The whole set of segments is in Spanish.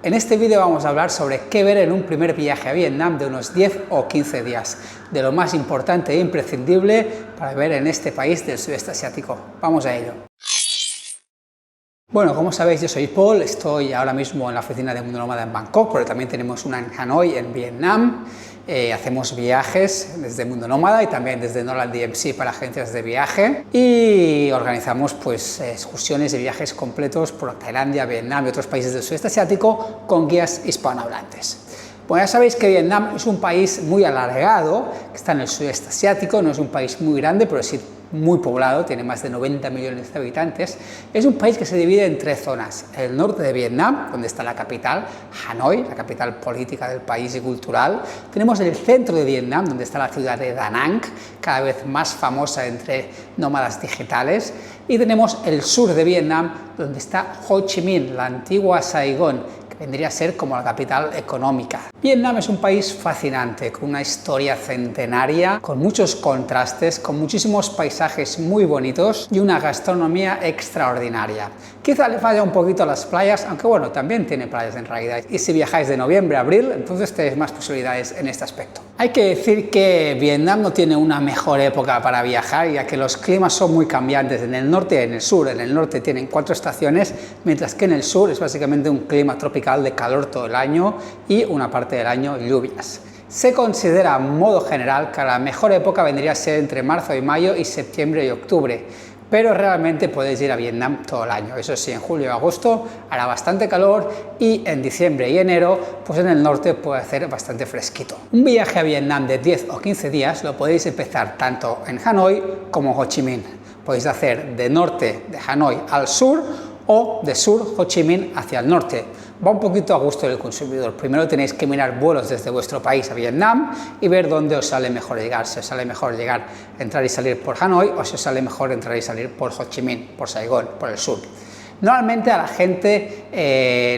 En este vídeo vamos a hablar sobre qué ver en un primer viaje a Vietnam de unos 10 o 15 días, de lo más importante e imprescindible para ver en este país del sudeste asiático. Vamos a ello. Bueno, como sabéis, yo soy Paul, estoy ahora mismo en la oficina de Mundo Nómada en Bangkok, pero también tenemos una en Hanoi, en Vietnam. Hacemos viajes desde Mundo Nómada y también desde Nolan DMC para agencias de viaje y organizamos pues excursiones y viajes completos por Tailandia, Vietnam y otros países del sudeste asiático con guías hispanohablantes. Bueno, ya sabéis que Vietnam es un país muy alargado, que está en el sudeste asiático, no es un país muy grande, pero sí muy poblado, tiene más de 90 millones de habitantes. Es un país que se divide en tres zonas: el norte de Vietnam, donde está la capital, Hanoi, la capital política del país y cultural. Tenemos el centro de Vietnam, donde está la ciudad de Da Nang, cada vez más famosa entre nómadas digitales. Y tenemos el sur de Vietnam, donde está Ho Chi Minh, la antigua Saigón, que vendría a ser como la capital económica. Vietnam es un país fascinante, con una historia centenaria, con muchos contrastes, con muchísimos paisajes muy bonitos y una gastronomía extraordinaria. Quizá le falla un poquito a las playas, aunque bueno, también tiene playas en realidad. Y si viajáis de noviembre a abril, entonces tenéis más posibilidades en este aspecto. Hay que decir que Vietnam no tiene una mejor época para viajar, ya que los climas son muy cambiantes en el norte y en el sur. En el norte tienen 4 estaciones, mientras que en el sur es básicamente un clima tropical de calor todo el año y una parte del año lluvias. Se considera a modo general que la mejor época vendría a ser entre marzo y mayo y septiembre y octubre, pero realmente podéis ir a Vietnam todo el año. Eso sí, en julio y agosto hará bastante calor y en diciembre y enero, pues en el norte puede hacer bastante fresquito. Un viaje a Vietnam de 10 o 15 días lo podéis empezar tanto en Hanoi como Ho Chi Minh. Podéis hacer de norte de Hanoi al sur o de sur Ho Chi Minh hacia el norte. Va un poquito a gusto del consumidor. Primero tenéis que mirar vuelos desde vuestro país a Vietnam y ver dónde os sale mejor llegar. Si os sale mejor llegar, entrar y salir por Hanoi, o si os sale mejor entrar y salir por Ho Chi Minh, por Saigón, por el sur. Normalmente a la gente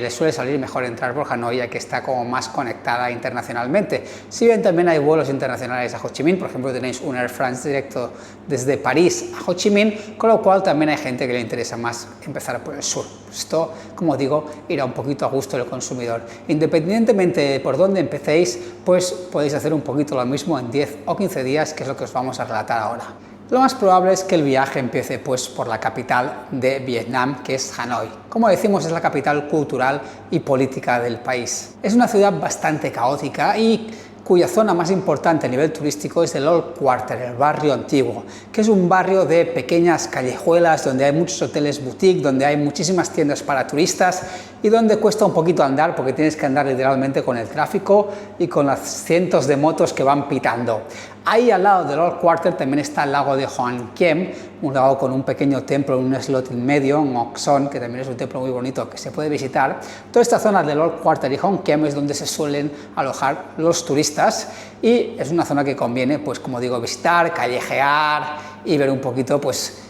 le suele salir mejor entrar por Hanoi, ya que está como más conectada internacionalmente. Si bien también hay vuelos internacionales a Ho Chi Minh, por ejemplo tenéis un Air France directo desde París a Ho Chi Minh, con lo cual también hay gente que le interesa más empezar por el sur. Esto, como digo, irá un poquito a gusto del consumidor. Independientemente de por dónde empecéis, pues podéis hacer un poquito lo mismo en 10 o 15 días, que es lo que os vamos a relatar ahora. Lo más probable es que el viaje empiece pues por la capital de Vietnam, que es Hanoi. Como decimos, es la capital cultural y política del país. Es una ciudad bastante caótica y cuya zona más importante a nivel turístico es el Old Quarter, el barrio antiguo, que es un barrio de pequeñas callejuelas donde hay muchos hoteles boutique, donde hay muchísimas tiendas para turistas y donde cuesta un poquito andar porque tienes que andar literalmente con el tráfico y con las cientos de motos que van pitando. Ahí al lado del Old Quarter también está el lago de Hoan Kiem, un lago con un pequeño templo, un slot en medio, un Ngoc Son, que también es un templo muy bonito que se puede visitar. Toda esta zona del Old Quarter y Hoan Kiem es donde se suelen alojar los turistas y es una zona que conviene, pues como digo, visitar, callejear y ver un poquito pues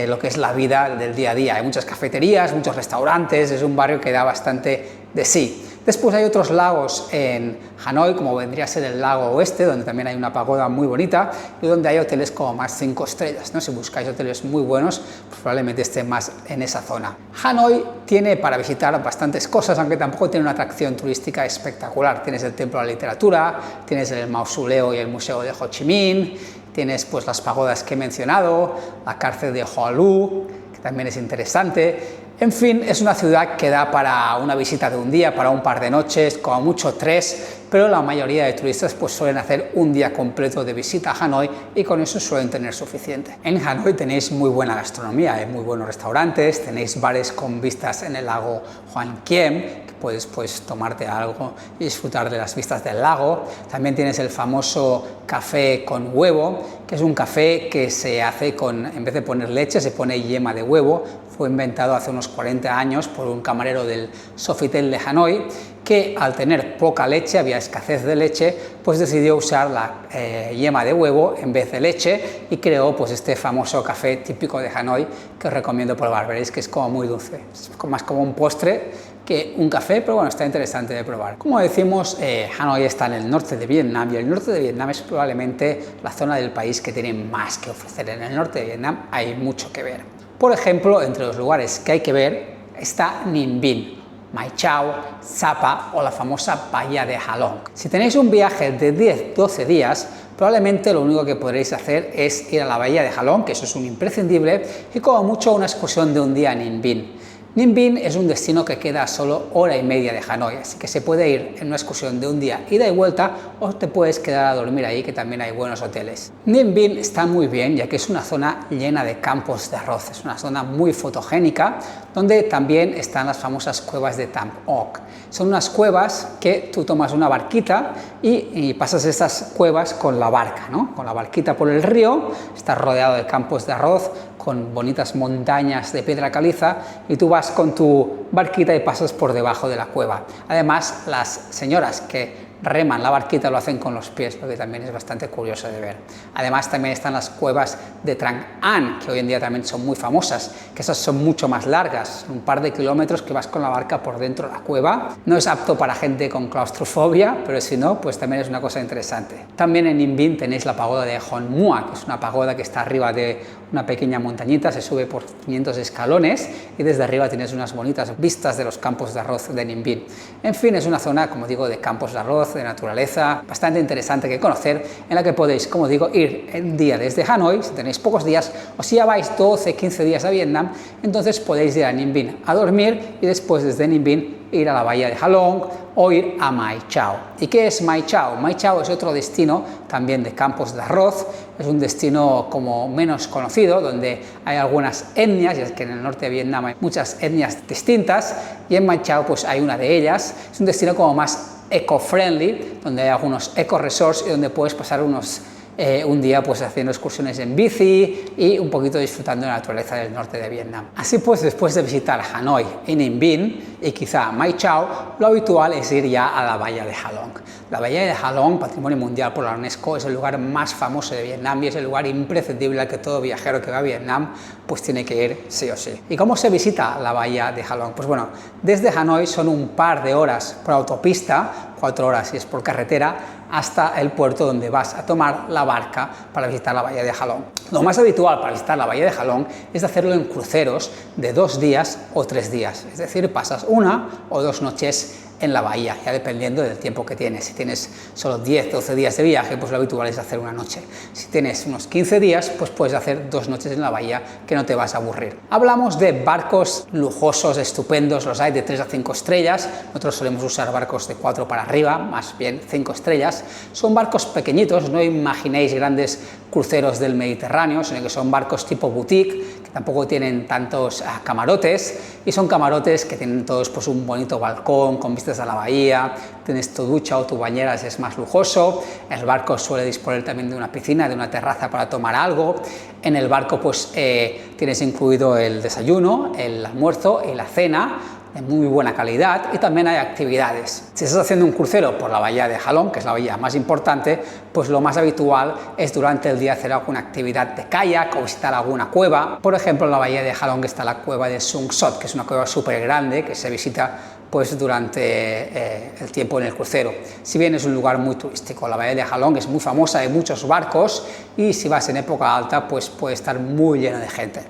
lo que es la vida del día a día. Hay muchas cafeterías, muchos restaurantes, es un barrio que da bastante de sí. Después hay otros lagos en Hanoi, como vendría a ser el lago oeste, donde también hay una pagoda muy bonita y donde hay hoteles como más 5 estrellas, ¿no? Si buscáis hoteles muy buenos, pues probablemente esté más en esa zona. Hanoi tiene para visitar bastantes cosas, aunque tampoco tiene una atracción turística espectacular. Tienes el Templo de la Literatura, tienes el mausoleo y el museo de Ho Chi Minh, tienes pues las pagodas que he mencionado, la cárcel de Hoa Lu, que también es interesante. En fin, es una ciudad que da para una visita de un día, para un par de noches, como mucho 3, pero la mayoría de turistas pues suelen hacer un día completo de visita a Hanoi y con eso suelen tener suficiente. En Hanoi tenéis muy buena gastronomía, hay muy buenos restaurantes, tenéis bares con vistas en el lago Hoan Kiem, que puedes pues tomarte algo y disfrutar de las vistas del lago. También tienes el famoso café con huevo, que es un café que se hace con, en vez de poner leche, se pone yema de huevo. Fue inventado hace unos 40 años por un camarero del Sofitel de Hanoi, que al tener poca leche, había escasez de leche, pues decidió usar la yema de huevo en vez de leche y creó pues este famoso café típico de Hanoi que os recomiendo probar. Veréis que es como muy dulce, es más como un postre que un café, pero bueno, está interesante de probar. Como decimos, Hanoi está en el norte de Vietnam y el norte de Vietnam es probablemente la zona del país que tiene más que ofrecer. En el norte de Vietnam hay mucho que ver. Por ejemplo, entre los lugares que hay que ver está Ninh Binh, Mai Chau, Sapa o la famosa bahía de Halong. Si tenéis un viaje de 10-12 días, probablemente lo único que podréis hacer es ir a la bahía de Halong, que eso es un imprescindible, y como mucho una excursión de un día a Ninh Binh. Ninh Binh es un destino que queda a solo hora y media de Hanoi, así que se puede ir en una excursión de un día ida y vuelta o te puedes quedar a dormir ahí, que también hay buenos hoteles. Ninh Binh está muy bien, ya que es una zona llena de campos de arroz, es una zona muy fotogénica, donde también están las famosas cuevas de Tam Ok. Son unas cuevas que tú tomas una barquita y pasas estas cuevas con la barca, ¿no? Con la barquita por el río, estás rodeado de campos de arroz, con bonitas montañas de piedra caliza y tú vas con tu barquita y pasas por debajo de la cueva. Además, las señoras que reman la barquita lo hacen con los pies, lo que también es bastante curioso de ver. Además, también están las cuevas de Trang An, que hoy en día también son muy famosas, que esas son mucho más largas, un par de kilómetros que vas con la barca por dentro de la cueva. No es apto para gente con claustrofobia, pero si no, pues también es una cosa interesante. También en Ninh Binh tenéis la pagoda de Hon Mua, que es una pagoda que está arriba de una pequeña montañita, se sube por 500 escalones y desde arriba tienes unas bonitas vistas de los campos de arroz de Ninh Binh. En fin, es una zona, como digo, de campos de arroz, de naturaleza, bastante interesante que conocer, en la que podéis, como digo, ir un día desde Hanoi, si tenéis pocos días, o si ya vais 12-15 días a Vietnam, entonces podéis ir a Ninh Binh a dormir y después desde Ninh Binh ir a la bahía de Halong o ir a Mai Chau. ¿Y qué es Mai Chau? Mai Chau es otro destino también de campos de arroz, es un destino como menos conocido, donde hay algunas etnias, y es que en el norte de Vietnam hay muchas etnias distintas, y en Mai Chau pues hay una de ellas. Es un destino como más eco-friendly, donde hay algunos eco-resorts y donde puedes pasar un día pues haciendo excursiones en bici y un poquito disfrutando de la naturaleza del norte de Vietnam. Así pues, después de visitar Hanoi y Ninh Binh y quizá Mai Chau, lo habitual es ir ya a la bahía de Halong. La bahía de Halong, Patrimonio Mundial por la UNESCO, es el lugar más famoso de Vietnam y es el lugar imprescindible al que todo viajero que va a Vietnam pues tiene que ir sí o sí. ¿Y cómo se visita la bahía de Halong? Pues bueno, desde Hanoi son un par de horas por autopista, 4 horas si es por carretera, hasta el puerto donde vas a tomar la barca para visitar la bahía de Halong. Lo más habitual para visitar la bahía de Halong es hacerlo en cruceros de 2 días o 3 días, es decir, pasas 1 o 2 noches en la bahía, ya dependiendo del tiempo que tienes. Si tienes solo 10-12 días de viaje, pues lo habitual es hacer una noche. Si tienes unos 15 días, pues puedes hacer 2 noches en la bahía, que no te vas a aburrir. Hablamos de barcos lujosos, estupendos, los hay de 3 a 5 estrellas, nosotros solemos usar barcos de 4 para arriba, más bien 5 estrellas. Son barcos pequeñitos, no imaginéis grandes cruceros del Mediterráneo, sino que son barcos tipo boutique, que tampoco tienen tantos camarotes, y son camarotes que tienen todos pues un bonito balcón con vistas a la bahía, tienes tu ducha o tu bañera, es más lujoso. El barco suele disponer también de una piscina, de una terraza para tomar algo. En el barco pues tienes incluido el desayuno, el almuerzo y la cena, de muy buena calidad, y también hay actividades. Si estás haciendo un crucero por la bahía de Halong, que es la bahía más importante, pues lo más habitual es durante el día hacer alguna actividad de kayak o visitar alguna cueva. Por ejemplo, en la bahía de Halong está la cueva de Sung Sot, que es una cueva súper grande que se visita pues durante el tiempo en el crucero. Si bien es un lugar muy turístico, la bahía de Halong es muy famosa, hay muchos barcos y si vas en época alta pues puede estar muy llena de gente.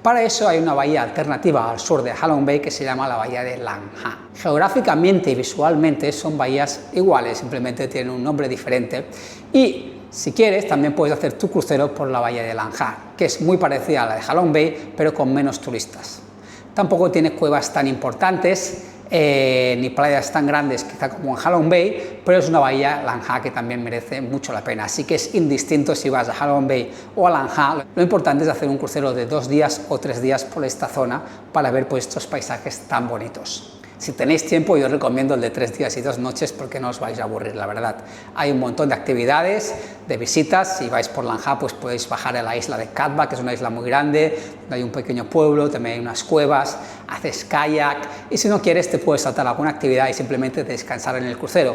Para eso hay una bahía alternativa al sur de Halong Bay que se llama la bahía de Lang Ha. Geográficamente y visualmente son bahías iguales, simplemente tienen un nombre diferente, y si quieres también puedes hacer tu crucero por la bahía de Lang Ha, que es muy parecida a la de Halong Bay pero con menos turistas. Tampoco tiene cuevas tan importantes ni playas tan grandes quizá como en Halong Bay, pero es una bahía, Lang Ha, que también merece mucho la pena. Así que es indistinto si vas a Halong Bay o a Lang Ha, lo importante es hacer un crucero de 2 días o 3 días por esta zona para ver pues estos paisajes tan bonitos. Si tenéis tiempo, yo os recomiendo el de 3 días y 2 noches porque no os vais a aburrir, la verdad. Hay un montón de actividades, de visitas. Si vais por Lang Ha, pues podéis bajar a la isla de Cat Ba, que es una isla muy grande, donde hay un pequeño pueblo, también hay unas cuevas, haces kayak, y si no quieres te puedes saltar alguna actividad y simplemente descansar en el crucero.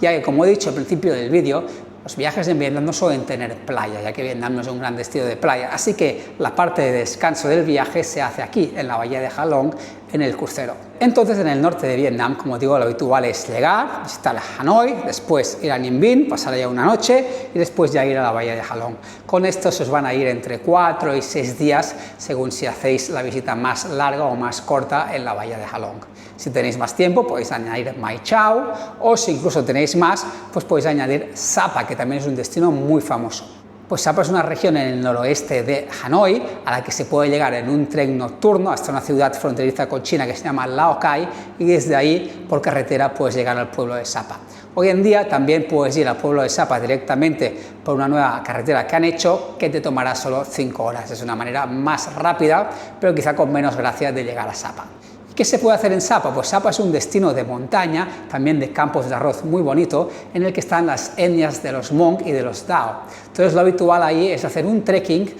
Ya que, como he dicho al principio del vídeo, los viajes en Vietnam no suelen tener playa, ya que Vietnam no es un gran destino de playa, así que la parte de descanso del viaje se hace aquí, en la bahía de Halong, en el crucero. Entonces, en el norte de Vietnam, como digo, lo habitual es llegar, visitar Hanoi, después ir a Ninh Binh, pasar allá una noche y después ya ir a la bahía de Halong. Con esto os van a ir entre 4 y 6 días, según si hacéis la visita más larga o más corta en la bahía de Halong. Si tenéis más tiempo podéis añadir Mai Chau, o si incluso tenéis más, pues podéis añadir Sapa, que también es un destino muy famoso. Pues Sapa es una región en el noroeste de Hanoi a la que se puede llegar en un tren nocturno hasta una ciudad fronteriza con China que se llama Lao Cai, y desde ahí por carretera puedes llegar al pueblo de Sapa. Hoy en día también puedes ir al pueblo de Sapa directamente por una nueva carretera que han hecho, que te tomará solo 5 horas. Es una manera más rápida, pero quizá con menos gracia de llegar a Sapa. ¿Qué se puede hacer en Sapa? Pues Sapa es un destino de montaña, también de campos de arroz muy bonito, en el que están las etnias de los Hmong y de los Dao. Entonces lo habitual ahí es hacer un trekking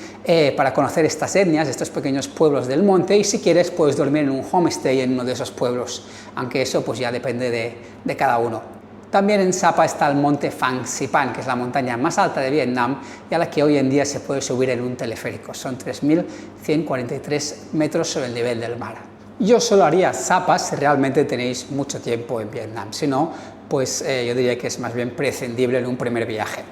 para conocer estas etnias, estos pequeños pueblos del monte, y si quieres puedes dormir en un homestay en uno de esos pueblos, aunque eso pues ya depende de cada uno. También en Sapa está el monte Phang Xipan, que es la montaña más alta de Vietnam y a la que hoy en día se puede subir en un teleférico. Son 3.143 metros sobre el nivel del mar. Yo solo haría Sapa si realmente tenéis mucho tiempo en Vietnam, si no, pues yo diría que es más bien prescindible en un primer viaje.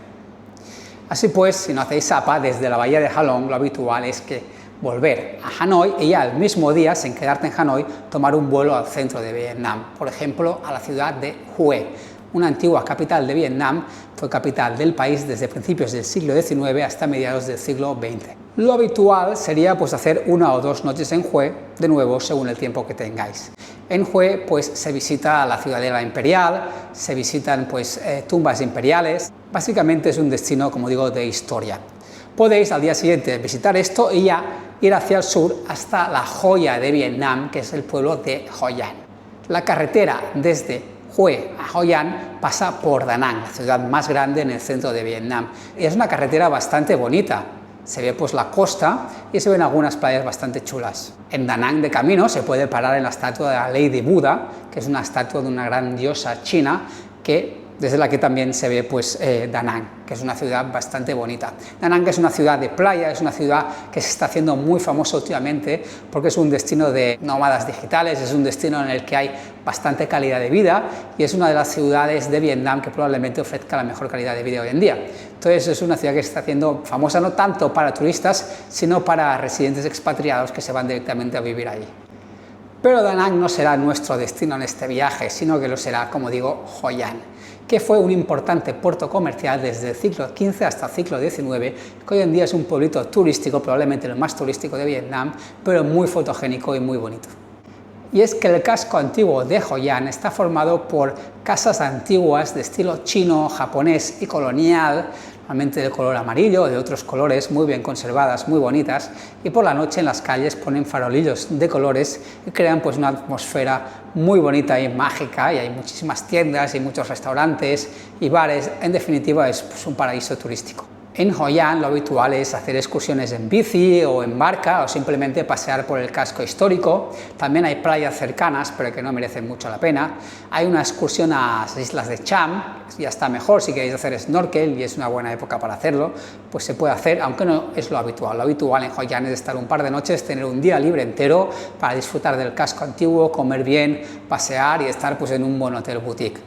Así pues, si no hacéis Sapa, desde la bahía de Halong lo habitual es que volver a Hanoi y ya al mismo día, sin quedarte en Hanoi, tomar un vuelo al centro de Vietnam, por ejemplo, a la ciudad de Hue, una antigua capital de Vietnam. Fue capital del país desde principios del siglo XIX hasta mediados del siglo XX. Lo habitual sería pues hacer 1 o 2 noches en Hue, de nuevo según el tiempo que tengáis. En Hue pues se visita la ciudadela imperial, se visitan pues tumbas imperiales. Básicamente es un destino, como digo, de historia. Podéis al día siguiente visitar esto y ya ir hacia el sur hasta la joya de Vietnam, que es el pueblo de Hoi An. La carretera desde Hue a Hoi An pasa por Da Nang, la ciudad más grande en el centro de Vietnam. Y es una carretera bastante bonita. Se ve pues la costa y se ven algunas playas bastante chulas. En Da Nang de camino se puede parar en la estatua de la Lady Buddha, que es una estatua de una gran diosa china desde la que también se ve pues Da Nang, que es una ciudad bastante bonita. Da Nang es una ciudad de playa, es una ciudad que se está haciendo muy famosa últimamente porque es un destino de nómadas digitales, es un destino en el que hay bastante calidad de vida y es una de las ciudades de Vietnam que probablemente ofrezca la mejor calidad de vida hoy en día. Entonces es una ciudad que se está haciendo famosa no tanto para turistas, sino para residentes expatriados que se van directamente a vivir allí. Pero Da Nang no será nuestro destino en este viaje, sino que lo será, como digo, Hoi An, que fue un importante puerto comercial desde el siglo XV hasta el siglo XIX, que hoy en día es un pueblito turístico, probablemente el más turístico de Vietnam, pero muy fotogénico y muy bonito. Y es que el casco antiguo de Hoi An está formado por casas antiguas de estilo chino, japonés y colonial, normalmente de color amarillo o de otros colores, muy bien conservadas, muy bonitas, y por la noche en las calles ponen farolillos de colores y crean pues una atmósfera muy bonita y mágica, y hay muchísimas tiendas y muchos restaurantes y bares. En definitiva es pues un paraíso turístico. En Hoi An lo habitual es hacer excursiones en bici o en barca o simplemente pasear por el casco histórico. También hay playas cercanas, pero que no merecen mucho la pena. Hay una excursión a las islas de Cham, ya está mejor si queréis hacer snorkel y es una buena época para hacerlo, pues se puede hacer, aunque no es lo habitual. Lo habitual en Hoi An es estar un par de noches, tener un día libre entero para disfrutar del casco antiguo, comer bien, pasear y estar pues en un buen hotel boutique.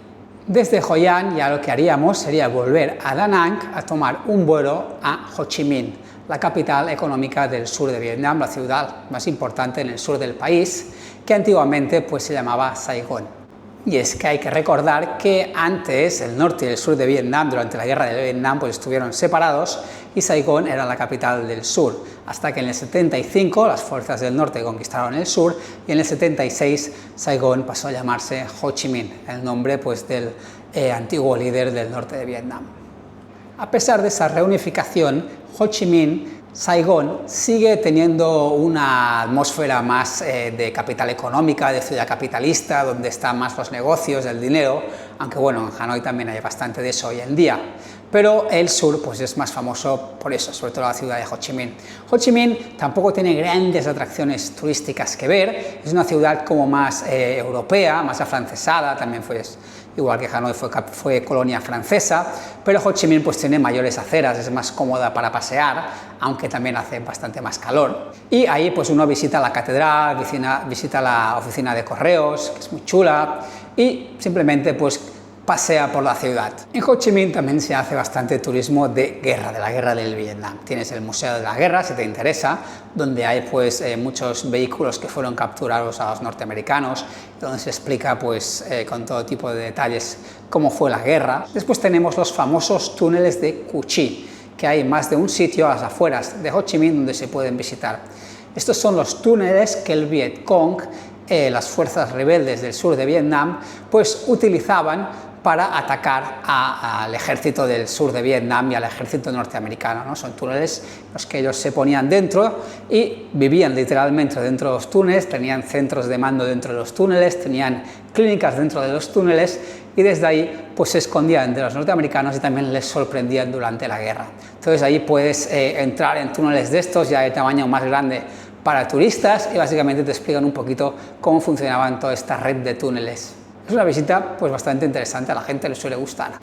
Desde Hoi An ya lo que haríamos sería volver a Da Nang a tomar un vuelo a Ho Chi Minh, la capital económica del sur de Vietnam, la ciudad más importante en el sur del país, que antiguamente pues se llamaba Saigón. Y es que hay que recordar que antes el norte y el sur de Vietnam, durante la guerra de Vietnam, pues estuvieron separados y Saigón era la capital del sur, hasta que en el 75 las fuerzas del norte conquistaron el sur y en el 76 Saigón pasó a llamarse Ho Chi Minh, el nombre pues del antiguo líder del norte de Vietnam. A pesar de esa reunificación, Ho Chi Minh, Saigón sigue teniendo una atmósfera más de capital económica, de ciudad capitalista, donde están más los negocios, el dinero, aunque bueno, en Hanoi también hay bastante de eso hoy en día. Pero el sur pues es más famoso por eso, sobre todo la ciudad de Ho Chi Minh. Ho Chi Minh tampoco tiene grandes atracciones turísticas que ver, es una ciudad como más europea, más afrancesada, también fue igual que Hanoi fue colonia francesa, pero Ho Chi Minh pues tiene mayores aceras, es más cómoda para pasear, aunque también hace bastante más calor. Y ahí pues uno visita la catedral, visita la oficina de correos, que es muy chula, y simplemente pues pasea por la ciudad. En Ho Chi Minh también se hace bastante turismo de guerra, de la guerra del Vietnam. Tienes el Museo de la Guerra, si te interesa, donde hay pues muchos vehículos que fueron capturados a los norteamericanos, donde se explica pues con todo tipo de detalles cómo fue la guerra. Después tenemos los famosos túneles de Cu Chi, que hay más de un sitio a las afueras de Ho Chi Minh donde se pueden visitar. Estos son los túneles que el Viet Cong, las fuerzas rebeldes del sur de Vietnam, pues utilizaban para atacar al ejército del sur de Vietnam y al ejército norteamericano, ¿no? Son túneles en los que ellos se ponían dentro y vivían literalmente dentro de los túneles, tenían centros de mando dentro de los túneles, tenían clínicas dentro de los túneles y desde ahí pues se escondían de los norteamericanos y también les sorprendían durante la guerra. Entonces ahí puedes entrar en túneles de estos ya de tamaño más grande para turistas y básicamente te explican un poquito cómo funcionaban toda esta red de túneles. Es una visita pues bastante interesante, a la gente le suele gustar.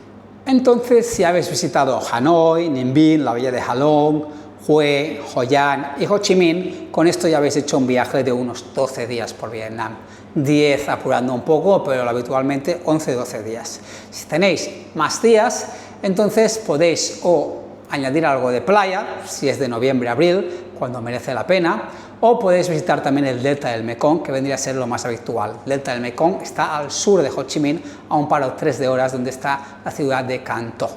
Entonces, si habéis visitado Hanoi, Ninh Binh, la villa de Ha Long, Hue, Hoi An y Ho Chi Minh, con esto ya habéis hecho un viaje de unos 12 días por Vietnam. 10 apurando un poco, pero habitualmente 11-12 días. Si tenéis más días, entonces podéis o añadir algo de playa, si es de noviembre-abril, cuando merece la pena, o podéis visitar también el delta del Mekong, que vendría a ser lo más habitual. El delta del Mekong está al sur de Ho Chi Minh, a un par o 3 de horas, donde está la ciudad de Can Tho.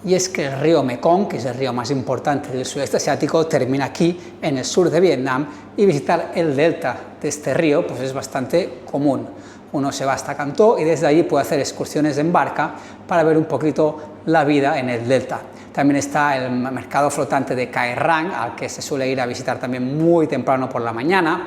Y es que el río Mekong, que es el río más importante del sudeste asiático, termina aquí, en el sur de Vietnam, y visitar el delta de este río pues es bastante común. Uno se va hasta Can Tho y desde allí puede hacer excursiones en barca para ver un poquito la vida en el delta. También está el mercado flotante de Cai Rang, al que se suele ir a visitar también muy temprano por la mañana.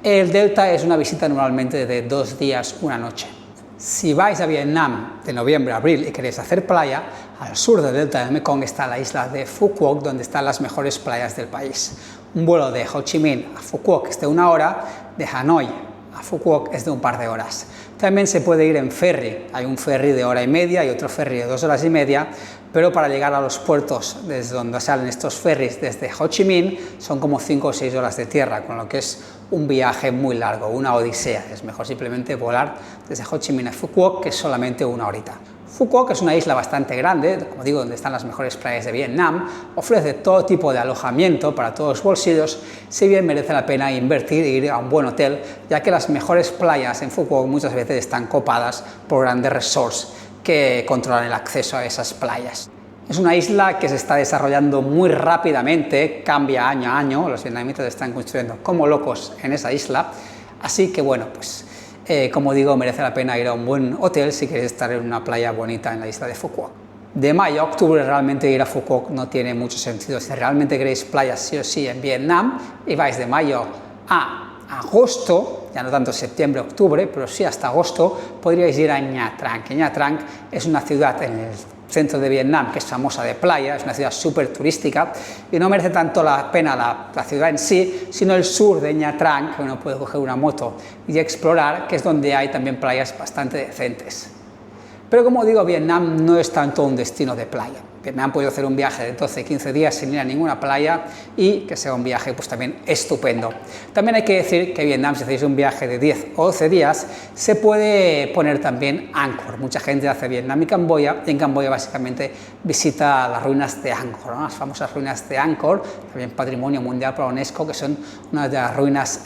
El delta es una visita normalmente de 2 días, 1 noche. Si vais a Vietnam de noviembre a abril y queréis hacer playa, al sur del delta del Mekong está la isla de Phu Quoc, donde están las mejores playas del país. Un vuelo de Ho Chi Minh a Phu Quoc es de 1 hora, de Hanoi a Phu Quoc es de un par de horas. También se puede ir en ferry, hay un ferry de 1 hora y media y otro ferry de 2 horas y media, pero para llegar a los puertos desde donde salen estos ferries desde Ho Chi Minh son como 5 o 6 horas de tierra, con lo que es un viaje muy largo, una odisea. Es mejor simplemente volar desde Ho Chi Minh a Phu Quoc, que es solamente 1 horita. Phu Quoc es una isla bastante grande, como digo, donde están las mejores playas de Vietnam, ofrece todo tipo de alojamiento para todos los bolsillos, si bien merece la pena invertir e ir a un buen hotel, ya que las mejores playas en Phu Quoc muchas veces están copadas por grandes resorts que controlan el acceso a esas playas. Es una isla que se está desarrollando muy rápidamente, cambia año a año, los vietnamitas están construyendo como locos en esa isla, así que bueno, pues como digo, merece la pena ir a un buen hotel si queréis estar en una playa bonita en la isla de Phu Quoc. De mayo a octubre realmente ir a Phu Quoc no tiene mucho sentido. Si realmente queréis playas sí o sí en Vietnam y vais de mayo a agosto, ya no tanto septiembre, octubre, pero sí hasta agosto, podríais ir a Nha Trang. Nha Trang es una ciudad en el centro de Vietnam que es famosa de playa, es una ciudad súper turística y no merece tanto la pena la ciudad en sí, sino el sur de Nha Trang, que uno puede coger una moto y explorar, que es donde hay también playas bastante decentes. Pero como digo, Vietnam no es tanto un destino de playa. Vietnam puede hacer un viaje de 12-15 días sin ir a ninguna playa y que sea un viaje pues también estupendo. También hay que decir que Vietnam, si hacéis un viaje de 10 o 12 días, se puede poner también Angkor. Mucha gente hace Vietnam y Camboya, y en Camboya básicamente visita las ruinas de Angkor, ¿no? Las famosas ruinas de Angkor, también Patrimonio Mundial para la UNESCO, que son una de las ruinas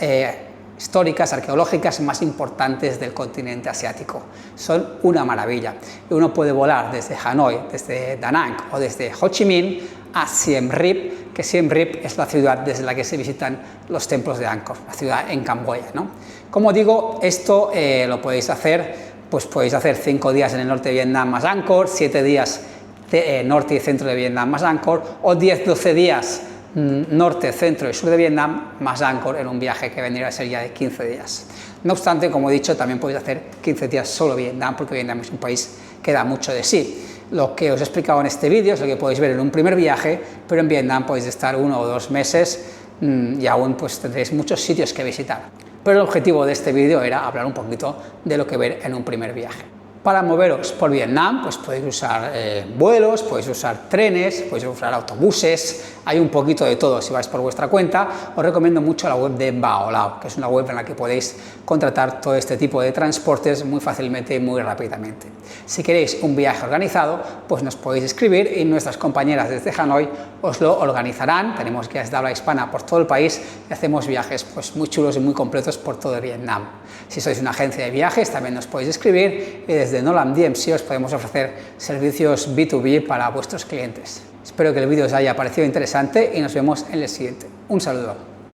históricas, arqueológicas más importantes del continente asiático. Son una maravilla. Y uno puede volar desde Hanoi, desde Da Nang o desde Ho Chi Minh a Siem Reap, que Siem Reap es la ciudad desde la que se visitan los templos de Angkor, la ciudad en Camboya, ¿no? Como digo, esto lo podéis hacer, pues podéis hacer 5 días en el norte de Vietnam más Angkor, 7 días norte y centro de Vietnam más Angkor, o 10-12 días norte, centro y sur de Vietnam más Angkor en un viaje que vendría a ser ya de 15 días. No obstante, como he dicho, también podéis hacer 15 días solo Vietnam, porque Vietnam es un país que da mucho de sí. Lo que os he explicado en este vídeo es lo que podéis ver en un primer viaje, pero en Vietnam podéis estar 1 o 2 meses y aún pues tendréis muchos sitios que visitar. Pero el objetivo de este vídeo era hablar un poquito de lo que ver en un primer viaje. Para moveros por Vietnam, pues podéis usar vuelos, podéis usar trenes, podéis usar autobuses, hay un poquito de todo si vais por vuestra cuenta. Os recomiendo mucho la web de Baolao, que es una web en la que podéis contratar todo este tipo de transportes muy fácilmente y muy rápidamente. Si queréis un viaje organizado, pues nos podéis escribir y nuestras compañeras desde Hanoi os lo organizarán. Tenemos guías de habla hispana por todo el país y hacemos viajes pues muy chulos y muy completos por todo Vietnam. Si sois una agencia de viajes, también nos podéis escribir y desde Nolan DMC os podemos ofrecer servicios B2B para vuestros clientes. Espero que el vídeo os haya parecido interesante y nos vemos en el siguiente. Un saludo.